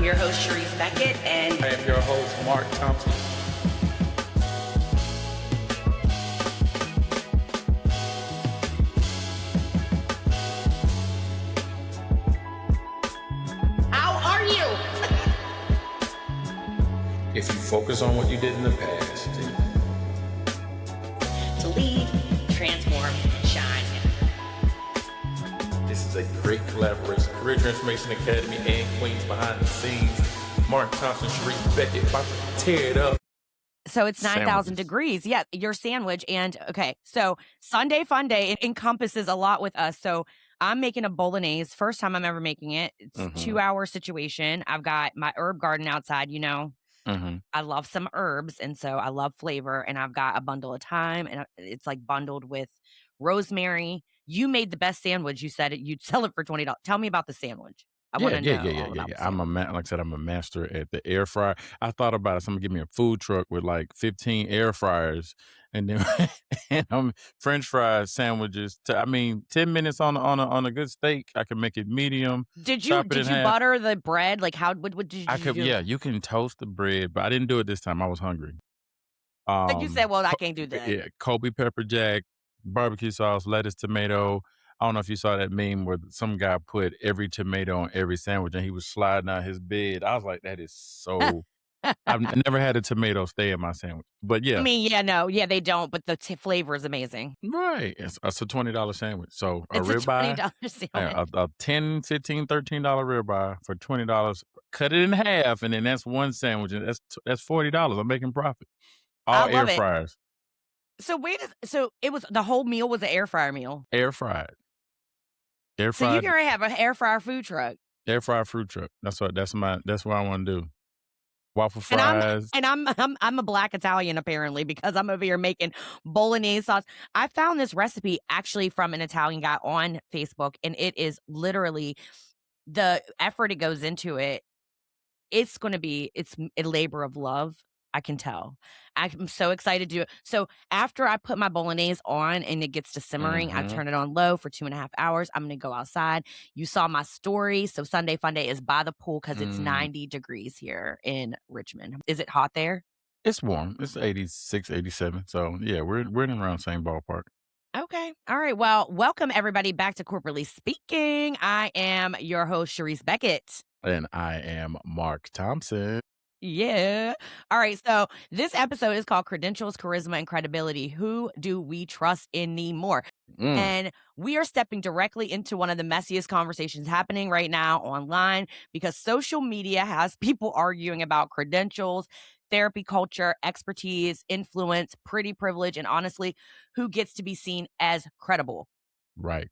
your host, Charise Beckett, and I am your host, Mark Thompson. how are you? If you focus on what you did in the past, To lead, transform, shine. this is a great collaboration. Career Transformation Academy and Queens behind the scenes. Mark Thompson, Charise Beckett, about to tear it up. So it's 9,000 Sandwiches. degrees. Yeah, your sandwich. And okay, so Sunday Fun Day, it encompasses a lot with us. So I'm making a bolognese. First time I'm ever making it. It's a 2-hour situation. I've got my herb garden outside, you know. I love some herbs, and so I love flavor, and I've got a bundle of thyme, and it's like bundled with rosemary. You made the best sandwich. You said you'd sell it for $20. Tell me about the sandwich. I want to know all about the I'm sandwich. like I said, I'm a master at the air fryer. I thought about it. Someone give me a food truck with like 15 air fryers, and then and French fries, sandwiches. 10 minutes on a good steak. I can make it medium. Did you chop it in half. butter the bread? Like how what did you I could, do? yeah. You can toast the bread, but I didn't do it this time. I was hungry. Like you said, well, I can't do that. Yeah, Kobe pepper jack, barbecue sauce, lettuce, tomato. I don't know if you saw that meme where some guy put every tomato on every sandwich and he was sliding out his bed. I was like, that is so. I've never had a tomato stay in my sandwich, but yeah. I mean, yeah, they don't, but the flavor is amazing. Right. It's a $20 sandwich. So a It's a ribeye, $20 sandwich. a $10, $15, $13 ribeye for $20. Cut it in half, and then that's one sandwich, and that's $40. I'm making profit. All I love air it. fryers. So so it was the whole meal was an air fryer meal. Air fried. Air So you fried. can already have an air fryer food truck. Air fried fruit truck. That's what I want to do. Waffle And fries. I'm a black Italian apparently because I'm over here making bolognese sauce. I found this recipe actually from an Italian guy on Facebook, and it is literally the effort it goes into it. It's a labor of love. I can tell. I'm so excited to do it. So after I put my bolognese on and it gets to simmering, I turn it on low for 2.5 hours. I'm going to go outside. You saw my story. So Sunday Fun Day is by the pool because it's 90 degrees here in Richmond. Is it hot there? It's warm. It's 86, 87. So yeah, we're in around the same ballpark. Okay. All right. Well, welcome everybody back to Corporately Speaking. I am your host, Charise Beckett. And I am Mark Thompson. Yeah. All right. So this episode is called Credentials, Charisma, and Credibility. Who do we trust anymore? And we are stepping directly into one of the messiest conversations happening right now online because social media has people arguing about credentials, therapy culture, expertise, influence, pretty privilege, and honestly, who gets to be seen as credible. Right.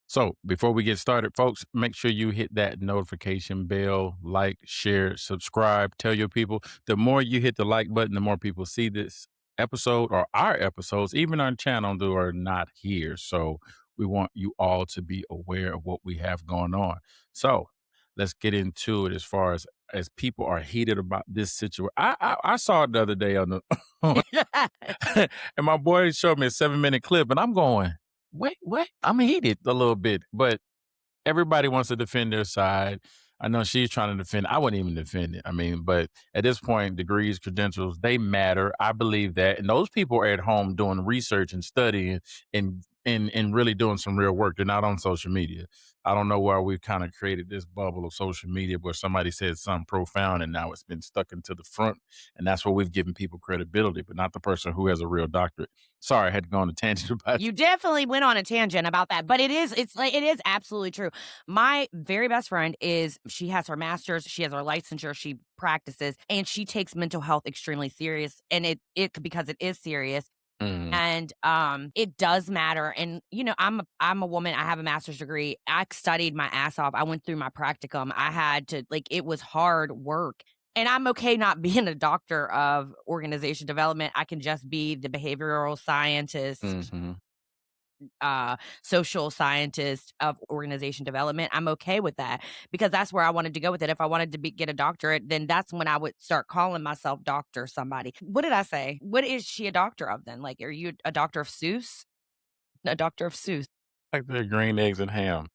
So before we get started, folks, make sure you hit that notification bell, like, share, subscribe, tell your people. The more you hit the like button, the more people see this episode or our episodes, even our channel, who are not here. So we want you all to be aware of what we have going on. So let's get into it as far as people are heated about this situation. I saw it the other day on the and my boy showed me a 7-minute clip, and I'm going, wait, what? I'm heated a little bit, but everybody wants to defend their side. I know she's trying to defend. I wouldn't even defend it. But at this point, degrees, credentials, they matter. I believe that. And those people are at home doing research and studying and really doing some real work. They're not on social media. I don't know why we've kind of created this bubble of social media where somebody said something profound and now it's been stuck into the front. And that's where we've given people credibility, but not the person who has a real doctorate. Sorry, I had to go on a tangent about You definitely went on a tangent about that, but it is absolutely true. My very best friend she has her master's, she has her licensure, she practices, and she takes mental health extremely serious, and it because it is serious. And it does matter. And I'm a woman. I have a master's degree. I studied my ass off. I went through my practicum. I had to it was hard work. And I'm okay not being a doctor of organization development. I can just be the behavioral scientist, social scientist of organization development. I'm okay with that because that's where I wanted to go with it. If I wanted to get a doctorate, then that's when I would start calling myself Dr. somebody. What did I say? What is she a doctor of then? Like, are you a doctor of Seuss? A doctor of Seuss. like the green eggs and ham.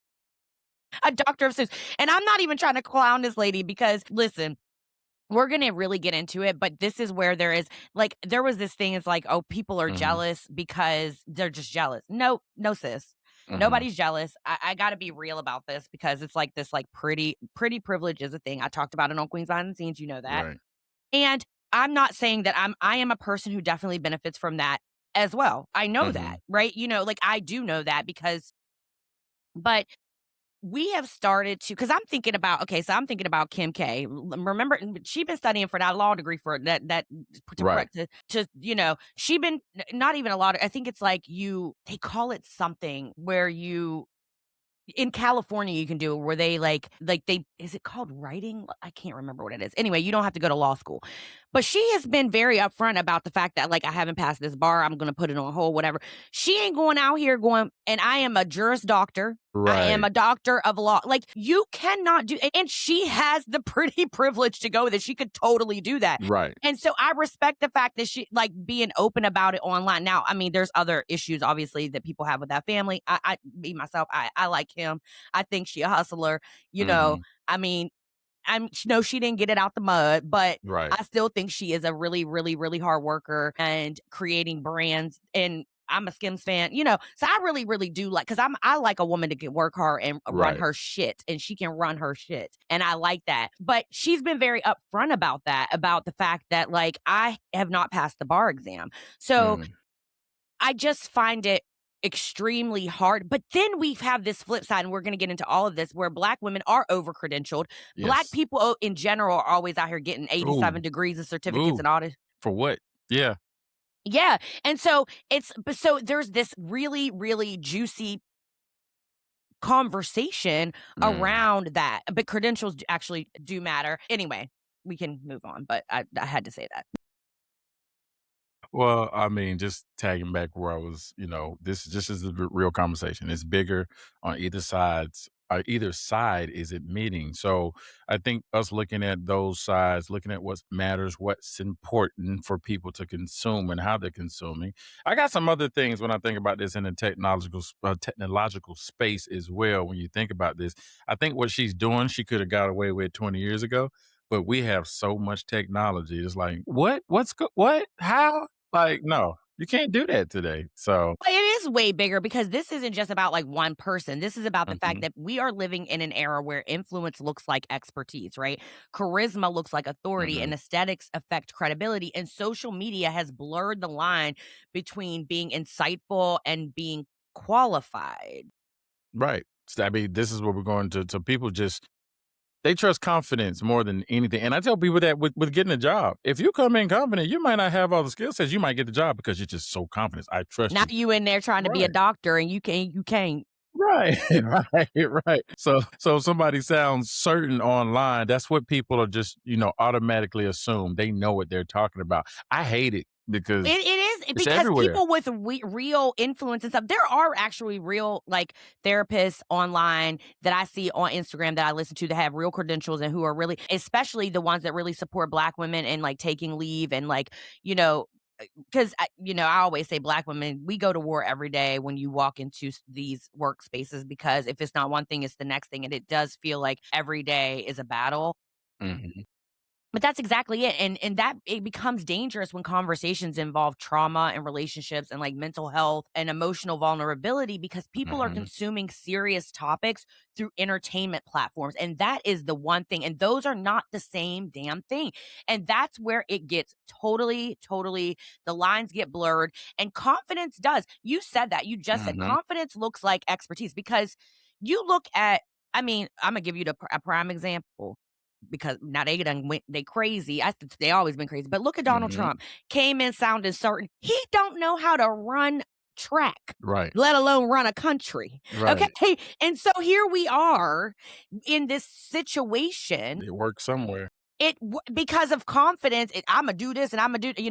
A Dr. of Seuss. And I'm not even trying to clown this lady because, listen, we're going to really get into it, but this is where there is, like, there was this thing, it's like, oh, people are jealous because they're just jealous. No, sis. Nobody's jealous. I got to be real about this because it's like this, like, pretty privilege is a thing. I talked about it on Queens Behind the Scenes, you know that. Right. And I'm not saying that I am a person who definitely benefits from that as well. I know that, right? You know, like, I do know that because, but we have started to, because I'm thinking about, okay, so I'm thinking about Kim K. Remember, she's been studying for that law degree for that Right. to you know, she been not even a lot. I think it's like they call it something where you, in California, you can do it where they is it called writing? I can't remember what it is. Anyway, you don't have to go to law school. But she has been very upfront about the fact that, like, I haven't passed this bar. I'm going to put it on hold, whatever. She ain't going out here going, and I am a Juris Doctor. I am Right. a doctor of law. Like, you cannot do, and she has the pretty privilege to go with it. She could totally do that. Right. And so I respect the fact that she, like, being open about it online. Now, I mean, there's other issues, obviously, that people have with that family. Me, myself, I like him. I think she a hustler. You know, I mean, no, she didn't get it out the mud, but Right. I still think she is a really, really, really hard worker and creating brands. And I'm a Skims fan, you know, so I really, really do like, because I like a woman to work hard and run Right. her shit, and she can run her shit, and I like that. But she's been very upfront about that, about the fact that, like, I have not passed the bar exam, so I just find it extremely hard. But then we have this flip side, and we're going to get into all of this, where Black women are over-credentialed. Black Yes. people in general are always out here getting 87 degrees and certificates and all this. For what? Yeah. Yeah. And so there's this really, really juicy conversation around that. But credentials actually do matter. Anyway, we can move on, but I had to say that. Well, I mean, just tagging back where I was, this just is a real conversation. It's bigger on either sides. Either side is admitting. So I think us looking at those sides, looking at what matters, what's important for people to consume and how they're consuming. I got some other things when I think about this in the technological space as well. When you think about this, I think what she's doing, she could have got away with 20 years ago. But we have so much technology. It's like, what? What? How? Like, no, you can't do that today. So, It is way bigger because this isn't just about, like, one person. This is about the fact mhm, that we are living in an era where influence looks like expertise, right? Charisma looks like authority, and mhm, aesthetics affect credibility. And social media has blurred the line between being insightful and being qualified. right. So, I mean, this is what we're going to people they trust confidence more than anything. And I tell people that with getting a job, if you come in confident, you might not have all the skill sets. You might get the job because you're just so confident. I trust Now you. you in there trying to be a Right. doctor and you can't. Right, right. So if somebody sounds certain online, that's what people are just, automatically assume. They know what they're talking about. I hate it because It is it's because everywhere. people with real influence and stuff, there are actually real, like, therapists online that I see on Instagram that I listen to that have real credentials and who are really, especially the ones that really support Black women and, like, taking leave and, like, you know, because I always say Black women, we go to war every day when you walk into these workspaces, because if it's not one thing, it's the next thing, and it does feel like every day is a battle. Mhm, But that's exactly it, and that it becomes dangerous when conversations involve trauma and relationships and, like, mental health and emotional vulnerability, because people are mhm, consuming serious topics through entertainment platforms, and that is the one thing, and those are not the same damn thing, and that's where it gets totally, totally, the lines get blurred, and confidence does. You said that. You just said mhm, confidence looks like expertise, because you look at, I mean, Imma give you a prime example, because now they crazy. They always been crazy. But look at Donald mhm. Trump. Came in sounding certain. He don't know how to run track, Right, let alone run a country. Okay. right. And so here we are in this situation. It works somewhere. Because of confidence, I'm gonna do this and I'm gonna do,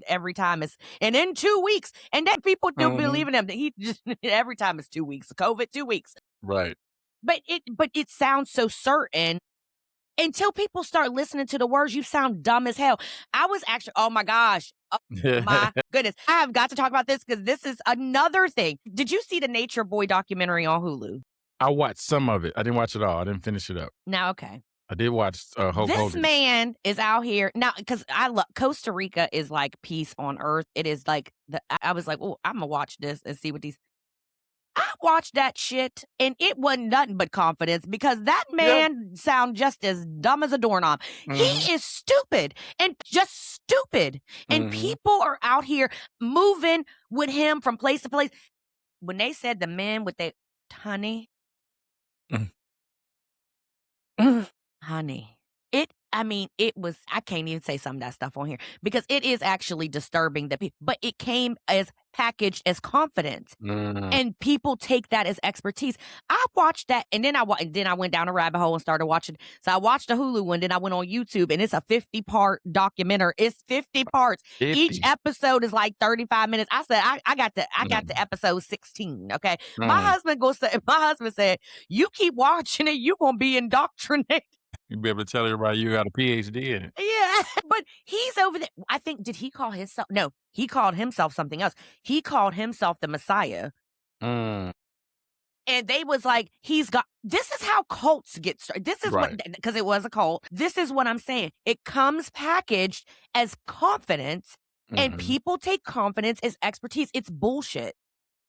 every time it's, and in 2 weeks, and then people do Mhm. believe in him. He just every time it's 2 weeks, COVID 2 weeks. Right. But it sounds so certain. Until people start listening to the words, you sound dumb as hell. I was actually, oh my gosh. Oh my goodness. I have got to talk about this because this is another thing. Did you see the Nature Boy documentary on Hulu? I watched some of it. I didn't watch it all. I didn't finish it up. Now, okay. I did watch Hulk This Hogan. man is out here now because I love Costa Rica is like peace on earth. It is like I was like, oh, I'm gonna watch this and see what these. I watched that shit and it wasn't nothing but confidence because that man sound just as dumb as a doorknob. He is stupid and just stupid. And people are out here moving with him from place to place. When they said the men with their honey, honey. It was, I can't even say some of that stuff on here because it is actually disturbing that but it came as packaged as confidence and people take that as expertise. I watched that and then I went down a rabbit hole and started watching. So I watched the Hulu one, then I went on YouTube and it's a 50-part documentary. It's 50 parts. 50. Each episode is like 35 minutes. I said, I got to episode 16. Okay. My husband said, you keep watching it, you're going to be indoctrinated. You'll be able to tell everybody you got a PhD in it. Yeah, but he's over there. I think, did he call himself? No, he called himself something else. He called himself the Messiah. And they was like, this is how cults get started. This is what, because it was a cult. This is what I'm saying. It comes packaged as confidence and people take confidence as expertise. It's bullshit.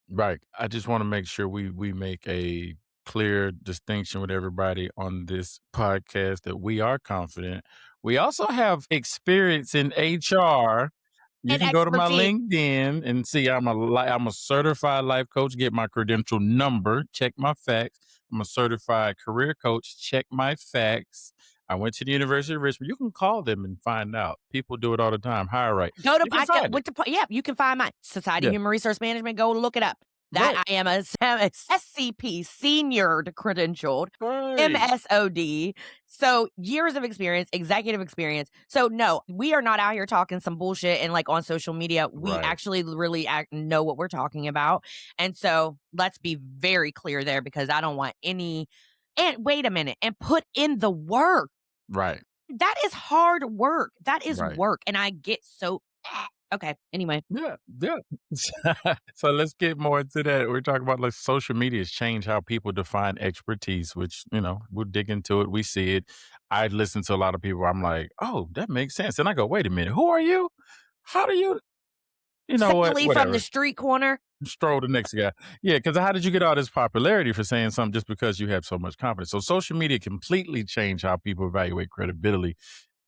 Right. I just want to make sure we make a clear distinction with everybody on this podcast that we are confident. We also have experience in HR. You can go to my LinkedIn and see I'm a certified life coach. Get my credential number. Check my facts. I'm a certified career coach. Check my facts. I went to the University of Richmond. You can call them and find out. People do it all the time. Hire right. Go to you can find mine. Society of Human Resource Management. Go look it up. That I am a SCP, senior credentialed, MSOD. So years of experience, executive experience. So no, we are not out here talking some bullshit and like on social media. We actually really know what we're talking about. And so let's be very clear there because I don't want any, and wait a minute, and put in the work. Right. That is hard work. That is work. And I get so... Okay. Anyway. Yeah. So let's get more into that. We're talking about like social media has changed how people define expertise, which, we'll dig into it. We see it. I listen to a lot of people. I'm like, oh, that makes sense. And I go, wait a minute. Who are you? How do you, Suddenly from the street corner. Stroll the next guy. Yeah. Cause how did you get all this popularity for saying something just because you have so much confidence? So social media completely changed how people evaluate credibility.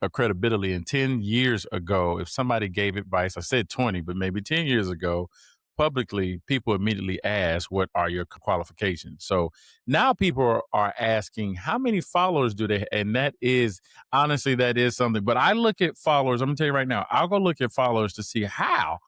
And 10 years ago, if somebody gave advice, I said 20, but maybe 10 years ago, publicly, people immediately ask, what are your qualifications? So now people are asking, how many followers do they have? And that is, honestly, that is something. But I look at followers, I'm going to tell you right now, I'll go look at followers to see how.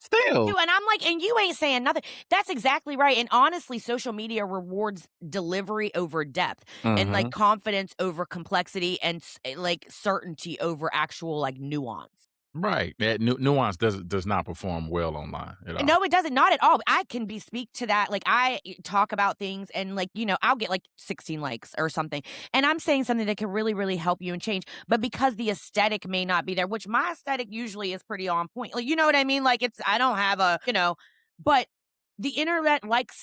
Still. And I'm like, and you ain't saying nothing. That's exactly right. And honestly, social media rewards delivery over depth and like confidence over complexity and like certainty over actual like nuance. Right. That nuance does not perform well online at all. No, it doesn't. Not at all. I can speak to that. Like I talk about things and like, I'll get like 16 likes or something. And I'm saying something that can really, really help you and change. But because the aesthetic may not be there, which my aesthetic usually is pretty on point. Like, you know what I mean? Like I don't have but the internet likes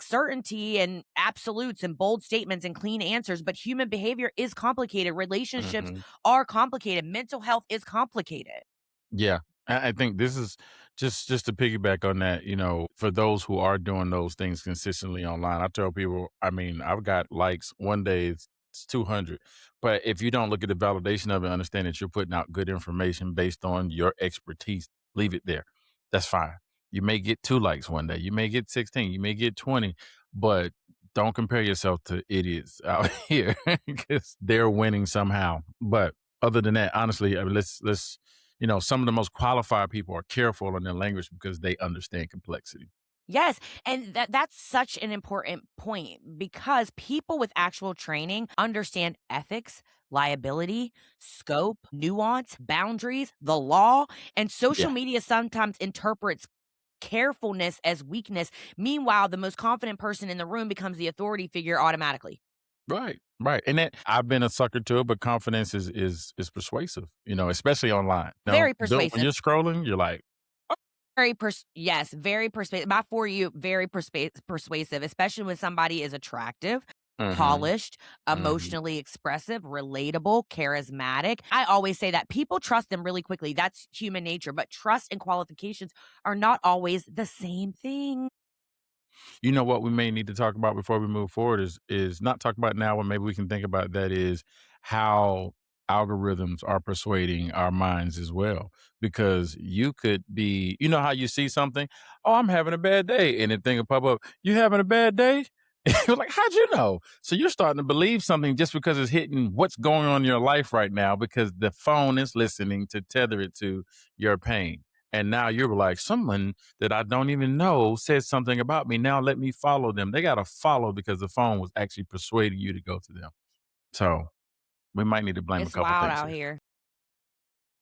certainty and absolutes and bold statements and clean answers. But human behavior is complicated. Relationships are complicated. Mental health is complicated. Yeah. I think this is just to piggyback on that, for those who are doing those things consistently online, I tell people, I've got likes one day it's 200, but if you don't look at the validation of it, understand that you're putting out good information based on your expertise, leave it there. That's fine. You may get 2 likes one day. You may get 16. You may get 20, but don't compare yourself to idiots out here because they're winning somehow. But other than that, honestly, let's some of the most qualified people are careful in their language because they understand complexity. Yes. And that's such an important point because people with actual training understand ethics, liability, scope, nuance, boundaries, the law, and social media sometimes interprets carefulness as weakness. Meanwhile, the most confident person in the room becomes the authority figure automatically. Right. And that I've been a sucker to it, but confidence is persuasive, especially online. Very persuasive. When you're scrolling, you're like, Yes, very persuasive. My For You, very persuasive, especially when somebody is attractive, Mhm. polished, Mhm. emotionally expressive, relatable, charismatic. I always say that people trust them really quickly. That's human nature, but trust and qualifications are not always the same thing. You know what we may need to talk about before we move forward is not talk about now, but maybe we can think about that is how algorithms are persuading our minds as well. Because you could be, you know how you see something, oh, I'm having a bad day, and then thing will pop up, you having a bad day? You're like, how'd you know? So you're starting to believe something just because it's hitting what's going on in your life right now because the phone is listening to tether it to your pain. And now you're like, someone that I don't even know said something about me. Now let me follow them. They got to follow because the phone was actually persuading you to go to them. So we might need to blame a It's couple wild things out here. here.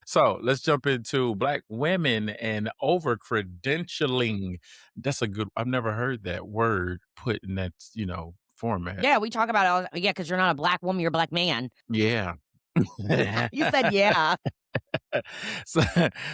So let's jump into Black women and over credentialing. That's a good, I've never heard that word put in that, format. Yeah, we talk about it all. Yeah, because you're not a black woman, you're a black man. Yeah. You said yeah. so,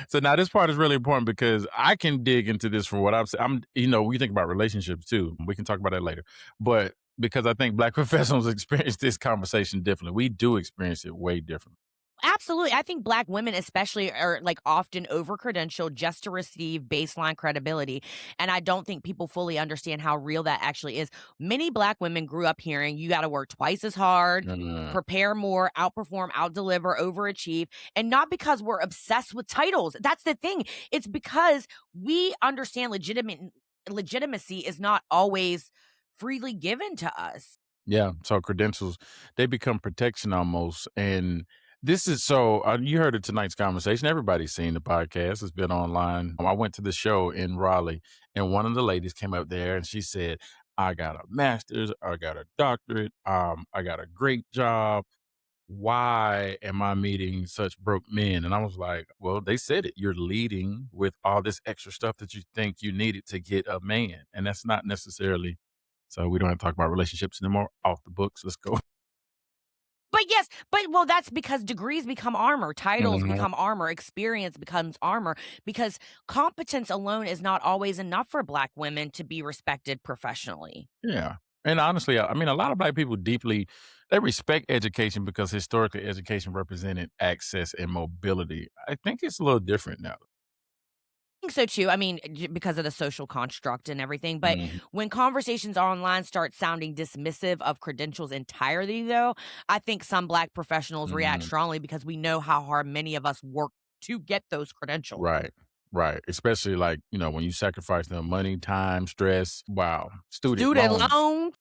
so now this part is really important because I can dig into this for what I'm saying. We think about relationships too. We can talk about that later. But because I think Black professionals experience this conversation differently, we do experience it way different. Absolutely. I think black women especially are like often over credentialed just to receive baseline credibility. And I don't think people fully understand how real that actually is. Many black women grew up hearing you got to work twice as hard, Mm, prepare more, outperform, outdeliver, overachieve. And not because we're obsessed with titles. That's the thing. It's because we understand legitimacy is not always freely given to us. yeah. So credentials, they become protection almost. And this is so, you heard of tonight's conversation. Everybody's seen the podcast. It's been online. I went to the show in Raleigh and one of the ladies came up there and she said, I got a master's, I got a doctorate, I got a great job. Why am I meeting such broke men? And I was like, well, they said it. You're leading with all this extra stuff that you think you needed to get a man. And that's not necessarily, so we don't have to talk about relationships anymore. Off the books. Let's go. But yes, well, that's because degrees become armor, titles Mhm. become armor, experience becomes armor because competence alone is not always enough for black women to be respected professionally. Yeah. And honestly, I mean, a lot of Black people deeply, they respect education because historically education represented access and mobility. I think it's a little different now. I think so too. I mean, because of the social construct and everything. But Mhm. when conversations online start sounding dismissive of credentials entirely, though, I think some black professionals react Mhm. strongly because we know how hard many of us work to get those credentials. Right. Right. Especially like, when you sacrifice the money, time, stress. Wow. Student Student loans. loan.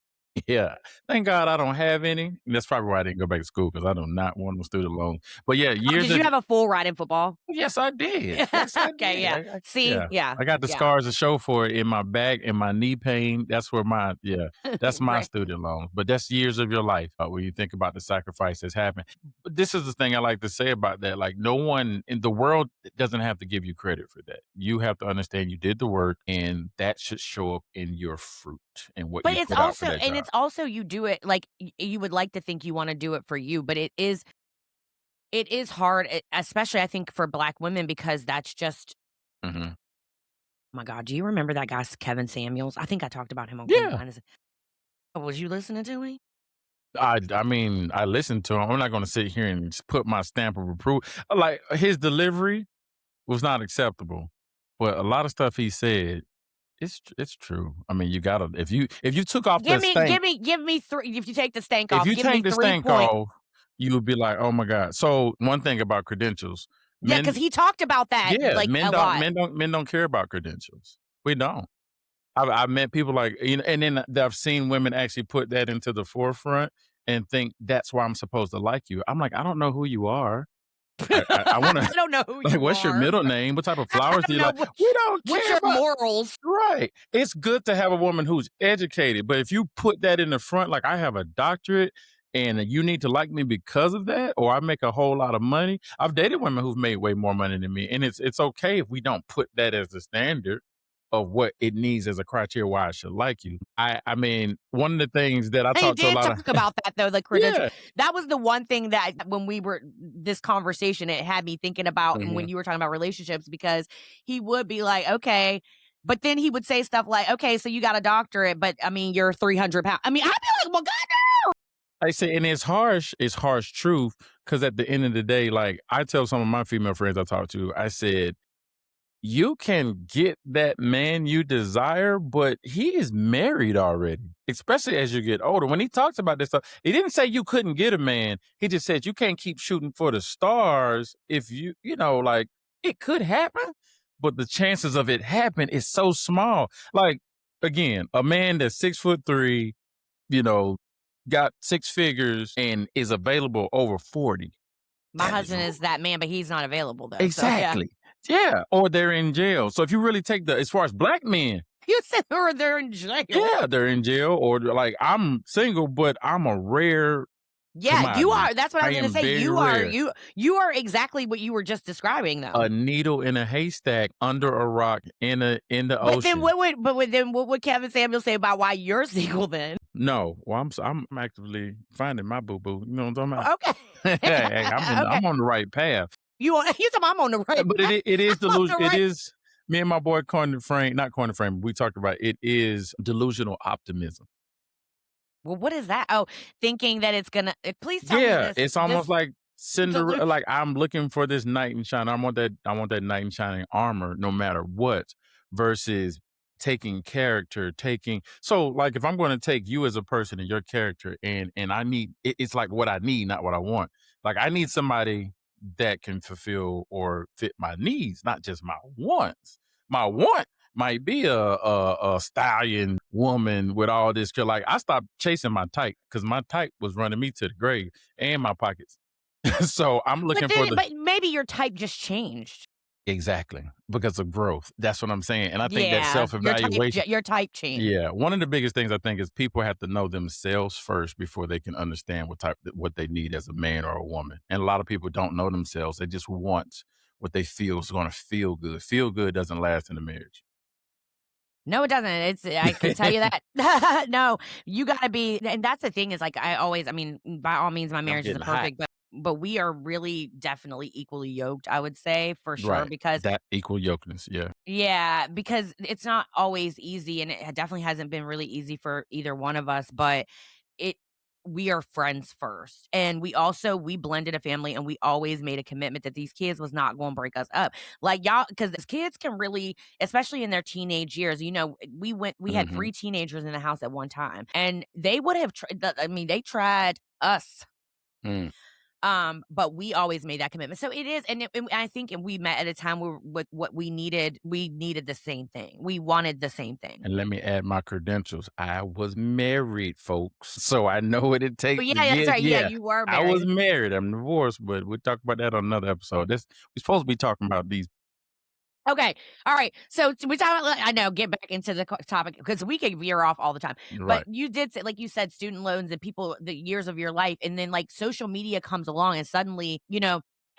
Yeah. Thank God I don't have any. And that's probably why I didn't go back to school because I do not want no student loans. But yeah, Oh, years did you of have a full ride in football? yes, I did. Yes, I Okay, did. yeah. See? Yeah. Yeah, I got the yeah. scars to show for it in my back and my knee pain. That's where that's my Right. student loan. But that's years of your life when you think about the sacrifice that's happened. But this is the thing I like to say about that. Like, no one in the world doesn't have to give you credit for that. You have to understand you did the work, and that should show up in your fruit and what But you put out for that job. it's also you do it like you would like to think you wanna do it for you, but it is hard, especially I think for black women because that's just Mhm. oh my god, do you remember that guy Kevin Samuels? I think I talked about him on Queens Yeah. Behind the Was you listening to me? I mean, I listened to him. I'm not gonna sit here and just put my stamp of approval. Like, his delivery was not acceptable, but a lot of stuff he said, it's true. I mean, you gotta if you took off the stank Give me 3 if you take the stank if off, you give me take the 3 stank point. off, you would be like, "Oh my god." So, one thing about credentials, Yeah, because men he talked about that, yeah, like, a lot. men don't care about credentials. We don't. I've met people like, and then I've seen women actually put that into the forefront and think that's why I'm supposed to like you. I'm like, I don't know who you are. I want I to don't know who like, you what's your are. middle name? What type of I flowers do don't you know like? We don't what's care your about morals. right. It's good to have a woman who's educated, but if you put that in the front, like I have a doctorate and you need to like me because of that, or I make a whole lot of money. I've dated women who've made way more money than me, and it's okay if we don't put that as the standard. of what it needs as a criteria why I should like you. I mean, one of the things that I He talk to a did lot of talk about that though, the credential. yeah. That was the one thing that when we were this conversation, it had me thinking about, and when you were talking about relationships, because he would be like, okay, but then he would say stuff like, okay, so you got a doctorate, but I mean, you're 300 pounds. I mean, I'd be like, well, God. I say, and it's harsh truth, because at the end of the day, like I tell some of my female friends I talk to, I said, you can get that man you desire, but he is married already, especially as you get older. When he talks about this stuff, he didn't say you couldn't get a man. He just said you can't keep shooting for the stars if you know, like it could happen, but the chances of it happen is so small. Like, again, a man that's 6'3", you know, got six figures and is available over 40. My That is husband is that man, but he's not available though. exactly. Yeah. Or they're in jail. So if you really take as far as black men, You said they're in jail. yeah, they're in jail, or like I'm single, but I'm a rare Yeah, you commodity. are. That's what I was I going to am say. very You rare. you are exactly what you were just describing, though. A needle in a haystack under a rock in the But then ocean. what would Kevin Samuel say about why you're single then? No, well, I'm actively finding my boo boo. You know what I'm talking about? Okay. Hey, Okay. I'm on the right path. You talking I'm on the right But path. it is I'm on the delusion. It right. is me and my boy coined the frame, not coined the frame. We talked about it is delusional optimism. Well, what is that? Oh, thinking that it's gonna. Please tell me Yeah, this. it's This almost like delusion. Cinderella. Like I'm looking for this knight in shining. I want that knight in shining armor, no matter what. Versus taking character, taking so like if I'm going to take you as a person and your character, and I need it's like what I need, not what I want. Like I need somebody that can fulfill or fit my needs, not just my wants. My want might be a stallion woman with all this. Like I stopped chasing my type because my type was running me to the grave and my pockets. So I'm looking for the But maybe your type just changed. exactly because of growth. That's what I'm saying. And I think that Yeah, self-evaluation. your type changed. Yeah. One of the biggest things I think is people have to know themselves first before they can understand what they need as a man or a woman. And a lot of people don't know themselves. They just want what they feel is going to feel good. Feel good doesn't last in a marriage. No, it doesn't. I can tell you that. No, you gotta be, and that's the thing is like I mean, by all means, my I'm marriage isn't getting hot. perfect, but we are really definitely equally yoked, I would say, for sure. Right. Because That equal yokeness. Yeah. yeah, because it's not always easy, and it definitely hasn't been really easy for either one of us, but it we are friends first. And we blended a family, and we always made a commitment that these kids was not going to break us up. Like y'all, because kids can really, especially in their teenage years, we had Mhm. 3 teenagers in the house at one time, and they would have they tried us. Mm. But we always made that commitment. So it is, and I think, and we met at a time where with what we needed the same thing. We wanted the same thing. And let me add my credentials. I was married, folks. So I know what it takes But yeah, to that's get. right. Yeah, Yeah. you were I was married. married. I'm divorced, but we'll talk about that on another episode. We're supposed to be talking about these. Okay. All right. So we talk about, I know, get back into the topic because we could veer off all the time. Right. But you did say, like you said, student loans and people, the years of your life. And then like social media comes along and suddenly,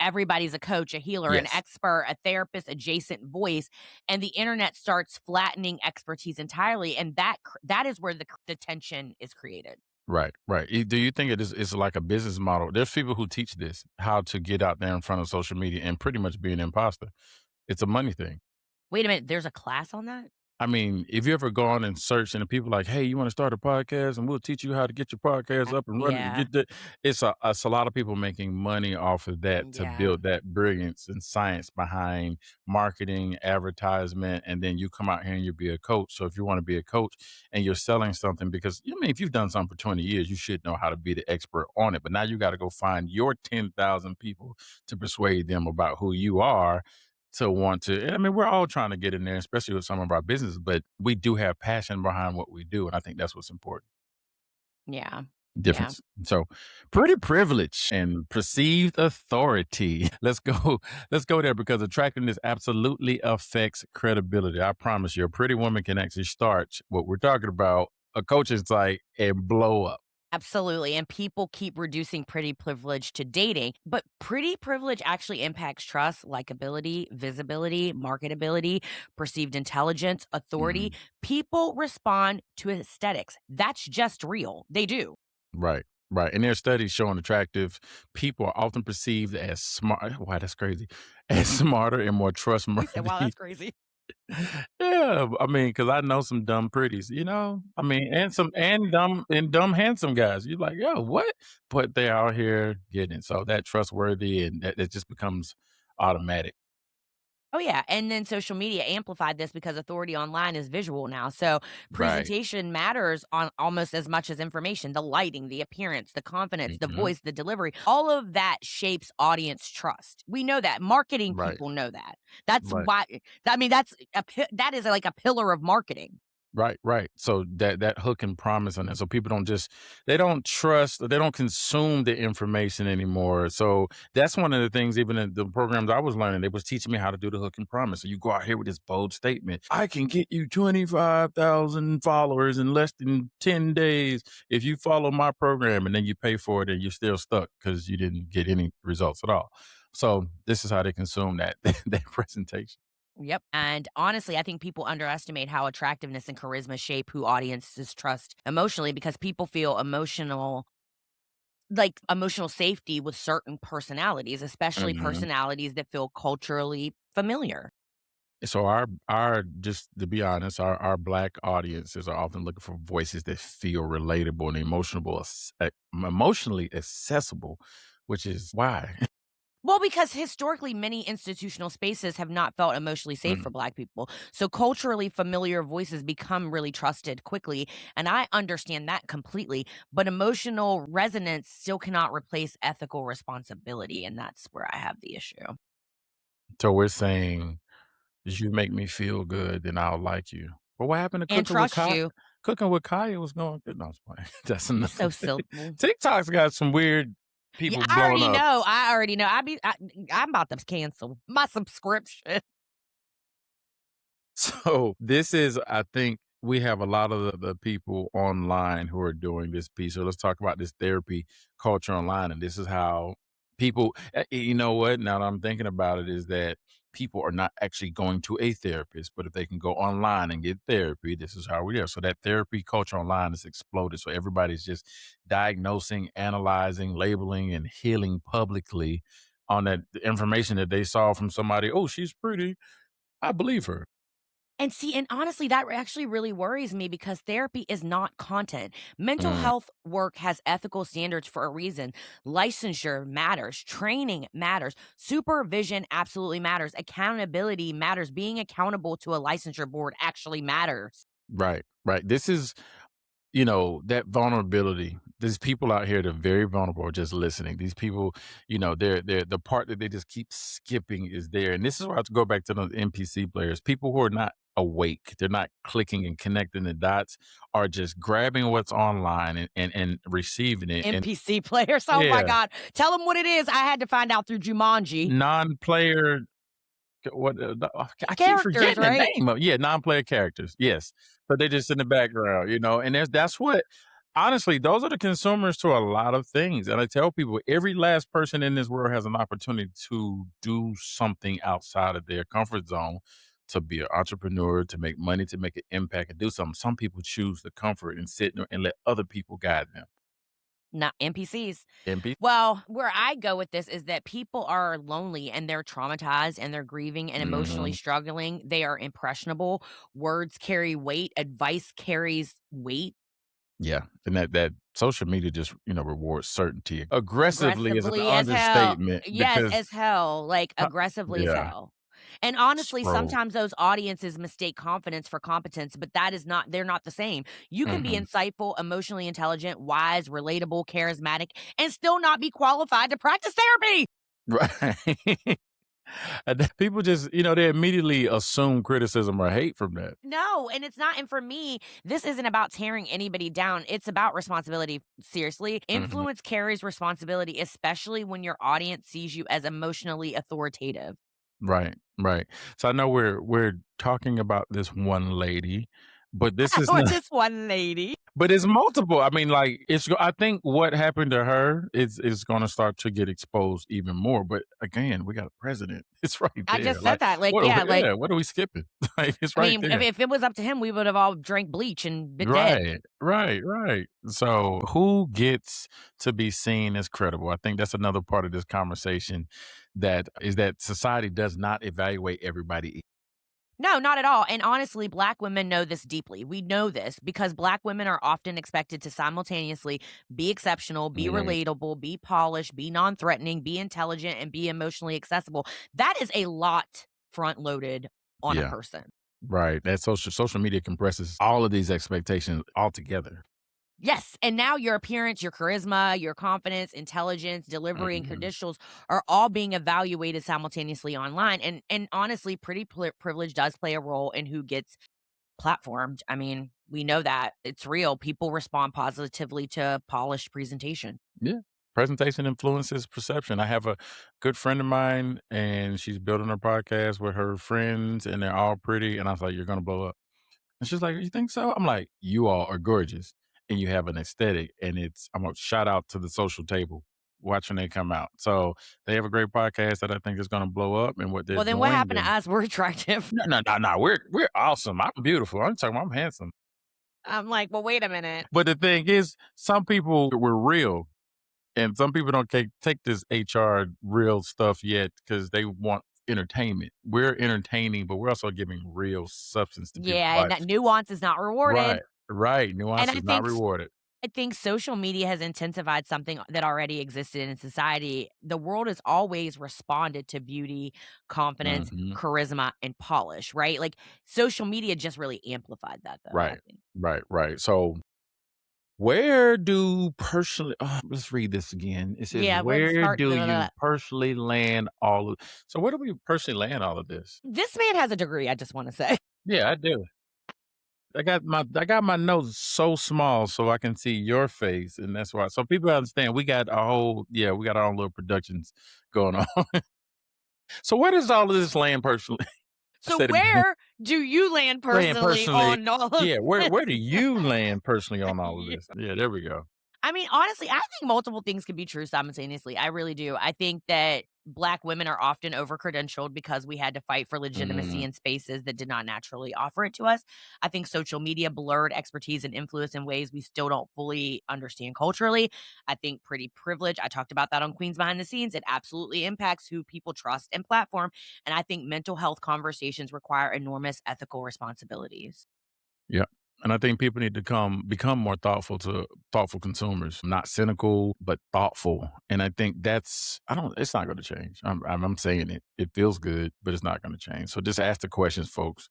everybody's a coach, a healer, an Yes. expert, a therapist, adjacent voice. And the internet starts flattening expertise entirely. And that is where the tension is created. Right. Right. Do you think it's like a business model? There's people who teach this, how to get out there in front of social media and pretty much be an imposter. It's a money thing. Wait a minute. There's a class on that? I mean, if you ever gone and searched and the people like, hey, you want to start a podcast and we'll teach you how to get your podcast up and running to Yeah. get that. It's a lot of people making money off of that to Yeah. build that brilliance and science behind marketing, advertisement, and then you come out here and you be a coach. So if you want to be a coach and you're selling something, because I mean, if you've done something for 20 years, you should know how to be the expert on it. But now you got to go find your 10,000 people to persuade them about who you are to want to. I mean, we're all trying to get in there, especially with some of our businesses, but we do have passion behind what we do. And I think that's what's important. Yeah. Difference. So pretty privilege and perceived authority. Let's go there because attractiveness absolutely affects credibility. I promise you, a pretty woman can actually start what we're talking about, a coaching site, and blow up. Absolutely. And people keep reducing pretty privilege to dating, but pretty privilege actually impacts trust, likability, visibility, marketability, perceived intelligence, authority. Mhm. People respond to aesthetics. That's just real. They do. Right, right, and there's studies showing attractive people are often perceived as smart wow, that's crazy, as smarter and more He said, wow, trustworthy. that's crazy. Yeah, I mean, because I know some dumb pretties, you know? I mean, and some and dumb handsome guys. You're like, "Yo, what?" But they're out here getting it, so that trustworthy and that it just becomes automatic. Oh, yeah, and then social media amplified this because authority online is visual now, so Right. presentation matters on almost as much as information. The lighting, the appearance, the confidence, the Mhm. voice, the delivery, all of that shapes audience trust. We know that. Marketing Right, people know that. That's right. why I mean, that is like a pillar of marketing. Right, right. So that hook and promise on that. So people don't just they don't trust, they don't consume the information anymore. So that's one of the things. Even in the programs I was learning, they was teaching me how to do the hook and promise. So you go out here with this bold statement: "I can get you 25,000 followers in less than 10 days if you follow my program," and then you pay for it and you're still stuck because you didn't get any results at all. So this is how they consume that that presentation. Yep. And honestly, I think people underestimate how attractiveness and charisma shape who audiences trust emotionally because people feel emotional safety with certain personalities, especially Mhm. personalities that feel culturally familiar. So our just to be honest, our black audiences are often looking for voices that feel relatable and emotionally accessible, which is why. Well, because historically, many institutional spaces have not felt emotionally safe for Mm, Black people. So, culturally familiar voices become really trusted quickly. And I understand that completely. But emotional resonance still cannot replace ethical responsibility. And that's where I have the issue. so we're saying, "If you make me feel good, then I'll like you." But what happened to And trust you. Cooking with Kaya was going good. No, I was playing. That's You're another so thing. simple. TikTok's got some weird Yeah, people I blowing already up. know. I already know. I'm about to cancel my subscription. So this is, I think we have a lot of the people online who are doing this piece. So let's talk about this therapy culture online. And this is how people, you know what, now that I'm thinking about it, is that people are not actually going to a therapist, but if they can go online and get therapy, this is how we are. So that therapy culture online has exploded. So everybody's just diagnosing, analyzing, labeling, and healing publicly on that information that they saw from somebody. Oh, she's pretty. I believe her. And see, and honestly, that actually really worries me because therapy is not content. Mental Mm. health work has ethical standards for a reason. Licensure matters, training matters, supervision absolutely matters, accountability matters. Being accountable to a licensure board actually matters. Right, right. This is, that vulnerability. There's people out here that are very vulnerable just listening. These people, they're the part that they just keep skipping is there. And this is where I have to go back to the NPC players. People who are not awake, they're not clicking and connecting the dots, are just grabbing what's online and receiving it. And NPC players. Oh my yeah, God. Tell them what it is. I had to find out through Jumanji. non-player what, I keep Characters, forgetting the right? name of yeah, non-player characters, yes, but they just in the background, and that's what honestly, those are the consumers to a lot of things, and I tell people, every last person in this world has an opportunity to do something outside of their comfort zone, to be an entrepreneur, to make money, to make an impact, and do something. Some people choose the comfort and sit there and let other people guide them. Not NPCs. MP Well, where I go with this is that people are lonely and they're traumatized and they're grieving and emotionally Mhm. struggling. They are impressionable. Words carry weight, advice carries weight. Yeah, and that social media just, rewards certainty. Aggressively is an Aggressively as hell. understatement Yes, because as hell, like, ho aggressively as yeah, hell. And honestly, scroll. sometimes those audiences mistake confidence for competence, but that is not they're not the same. You can be Mhm. insightful, emotionally intelligent, wise, relatable, charismatic, and still not be qualified to practice therapy. Right. And then people just, they immediately assume criticism or hate from that. No, and it's not and for me, this isn't about tearing anybody down, it's about responsibility, seriously. Mhm. Influence carries responsibility, especially when your audience sees you as emotionally authoritative. Right, right. So I know we're talking about this one lady, but this is Or not this one lady. But it's multiple. I mean, like I think what happened to her is going to start to get exposed even more. But again, we got a president. It's right I there. just said Like, that. Like, what? yeah, like, Yeah, what are we skipping? Like, it's I right mean, if, there. if it was up to him, we would have all drank bleach and been dead. Right. So, who gets to be seen as credible? I think that's another part of this conversation. That society does not evaluate everybody. No, not at all. And honestly, Black women know this deeply. We know this because Black women are often expected to simultaneously be exceptional, be Yeah, relatable, be polished, be non threatening, be intelligent, and be emotionally accessible. That is a lot front loaded on a yeah, person. right. That social media compresses all of these expectations all together. Yes, and now your appearance, your charisma, your confidence, intelligence, delivery, and Mhm. credentials are all being evaluated simultaneously online. And honestly, pretty privilege does play a role in who gets platformed. I mean, we know that it's real. People respond positively to polished presentation. Yeah. Presentation influences perception. I have a good friend of mine, and she's building her podcast with her friends, and they're all pretty. And I was like, "You're gonna blow up." And she's like, "You think so?" I'm like, "You all are gorgeous, and you have an aesthetic." And I'm gonna shout out to the social table. Watch when they come out. So they have a great podcast that I think is gonna blow up, and what they're Well, then what doing. happened to us? We're attractive. No. We're awesome. I'm beautiful. I'm talking. I'm handsome. I'm like, well, wait a minute. But the thing is, some people were real. And some people don't take this HR real stuff yet because they want entertainment. We're entertaining, but we're also giving real substance to people's Yeah, and that lives. nuance is not rewarded. Right. And Nuance is not rewarded. I think social media has intensified something that already existed in society. The world has always responded to beauty, confidence, Mhm. charisma, and polish, right? Like social media just really amplified that, though, I Right. think. Right. So where do personally let's read this again. It says, Yeah, let's where start. do you personally land all of so where do we personally land all of this? This man has a degree, I just want to say. Yeah, I do. I got my nose so small so I can see your face, and that's why. So people understand we got our own little productions going on. So where does all of this land personally? I So said it again. where do you land Land personally personally. on all of Yeah, where do you land personally on all of Yeah. this? Yeah, there we go. I mean, honestly, I think multiple things can be true simultaneously. I really do. I think that Black women are often over-credentialed because we had to fight for legitimacy Mm, in spaces that did not naturally offer it to us. I think social media blurred expertise and influence in ways we still don't fully understand culturally. I think pretty privilege, I talked about that on Queens Behind the Scenes, it absolutely impacts who people trust and platform. And I think mental health conversations require enormous ethical responsibilities. yeah. And I think people need to become more thoughtful consumers, not cynical, but thoughtful. And I think it's not going to change. I'm saying it. It feels good, but it's not going to change. So just ask the questions, folks.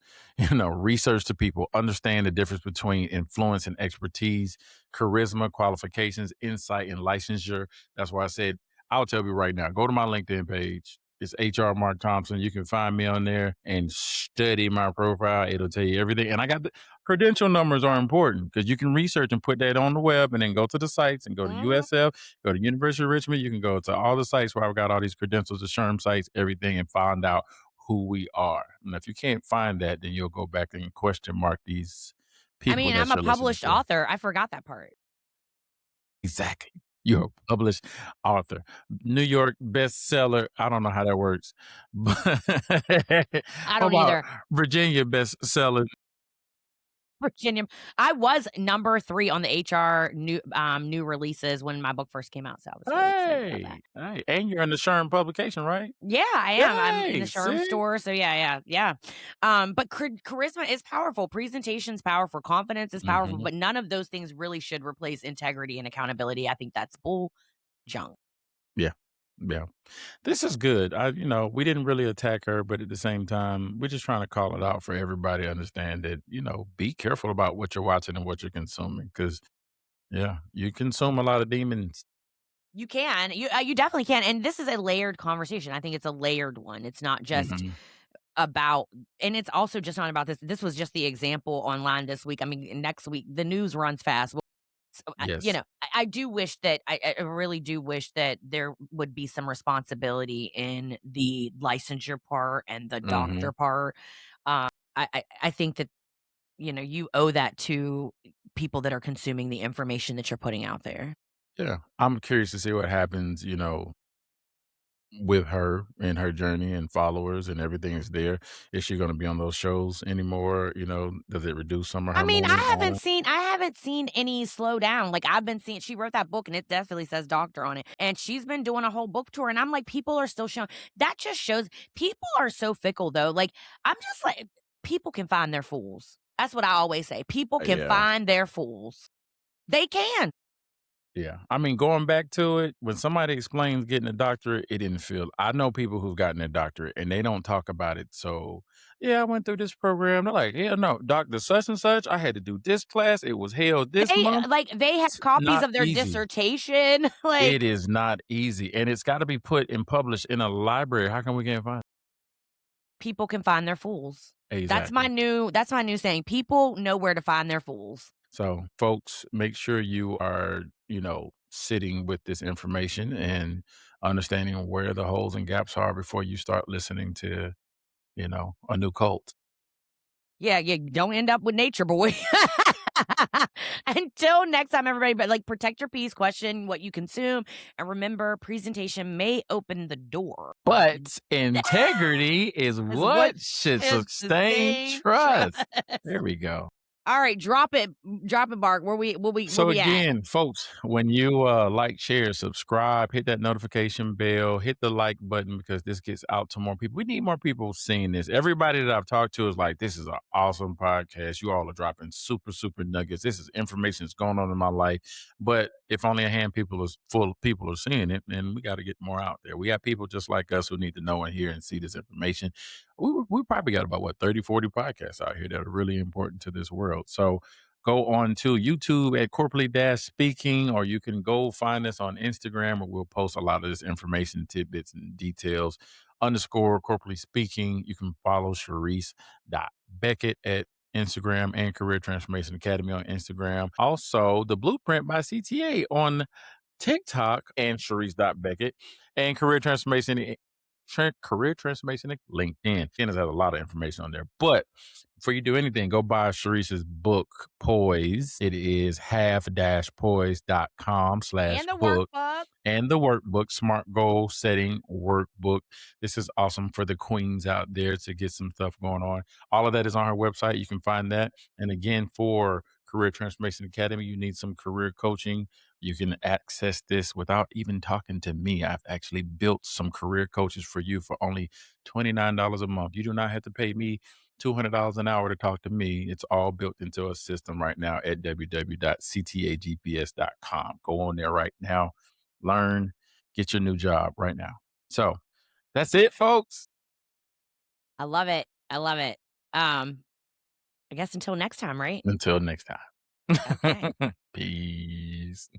Research the people, understand the difference between influence and expertise, charisma, qualifications, insight, and licensure. That's why I said, I'll tell you right now, go to my LinkedIn page. It's HR Mark Thompson. You can find me on there and study my profile. It'll tell you everything. And I got credential numbers are important because you can research and put that on the web and then go to the sites and go to Mhm. USF, go to University of Richmond. You can go to all the sites where I've got all these credentials, the SHRM sites, everything, and find out who we are. And if you can't find that, then you'll go back and question mark these I people mean, that I'm a you're listening published to. author. I forgot that part. Exactly. You're a published author. New York bestseller. I don't know how that works. But I what don't about either. Virginia bestseller? Virginia. I was number 3 on the HR new releases when my book first came out, so I was really excited about that. Hey, and you're in the SHRM publication, right? Yeah, I am. I'm in the Hey, Sherm see? store, so yeah. But charisma is powerful, presentation's powerful, confidence is powerful, Mhm. but none of those things really should replace integrity and accountability. I think that's bull junk. Yeah. Yeah. This is good. We didn't really attack her, but at the same time, we're just trying to call it out for everybody to understand that, be careful about what you're watching and what you're consuming. Cause yeah, you consume a lot of demons. You can. You definitely can, and this is a layered conversation. I think it's a layered one. It's not just Mhm. about, and it's also just not about this. This was just the example online this week. I mean, next week, the news runs fast. So, Yes. I do wish that I really do wish that there would be some responsibility in the licensure part and the doctor Mhm. part. I think that, you owe that to people that are consuming the information that you're putting out there. Yeah. I'm curious to see what happens, with her and her journey and followers and everything is there. Is she going to be on those shows anymore? Does it reduce some of I her mean, moving on? I haven't seen any slow down. Like I've been seeing she wrote that book and it definitely says doctor on it. And she's been doing a whole book tour and I'm like people are still showing. That just shows people are so fickle though. Like I'm just like people can find their fools. That's what I always say. People can Yeah. find their fools. They can. Yeah. I mean, going back to it, when somebody explains getting a doctorate, it didn't feel. I know people who've gotten a doctorate and they don't talk about it. So, yeah, I went through this program. They're like, yeah, no, Doctor such and such. I had to do this class. It was held this month. They have It's copies not of their easy. dissertation. Like It is not easy. And it's got to be put and published in a library. How come we can't find people can find their fools. it? Exactly. That's my new saying. People know where to find their fools. So, folks, make sure you are, sitting with this information and understanding where the holes and gaps are before you start listening to, a new cult. Yeah, you don't end up with Nature Boy. Until next time, everybody, but like protect your peace, question what you consume, and remember presentation may open the door. But integrity is what should sustain trust. There we go. All right, drop it, Bark. Where we So at? again, folks, when you like, share, subscribe, hit that notification bell, hit the like button because this gets out to more people. We need more people seeing this. Everybody that I've talked to is like, this is an awesome podcast. You all are dropping super, super nuggets. This is information that's going on in my life. But if only a handful of people are seeing it, then we got to get more out there. We have people just like us who need to know and hear and see this information. We probably got about 30, 40 podcasts out here that are really important to this world. So go on to YouTube at corporately-speaking, or you can go find us on Instagram where we'll post a lot of this information, tidbits, and details. _ corporately speaking. You can follow Charise.Beckett at Instagram and Career Transformation Academy on Instagram. Also, the Blueprint by CTA on TikTok and Charise.Beckett and Career Transformation LinkedIn. LinkedIn has a lot of information on there. But before you do anything, go buy Charise's book, P.O.I.S.E. It is half-poise.com/book. And the workbook, Smart Goal Setting Workbook. This is awesome for the queens out there to get some stuff going on. All of that is on her website. You can find that. And again, for Career Transformation Academy, you need some career coaching. You can access this without even talking to me. I've actually built some career coaches for you for only $29 a month. You do not have to pay me $200 an hour to talk to me. It's all built into a system right now at www.ctagps.com. Go on there right now, learn, get your new job right now. So that's it, folks. I love it. I guess until next time, right? Until next time. Okay. Peace.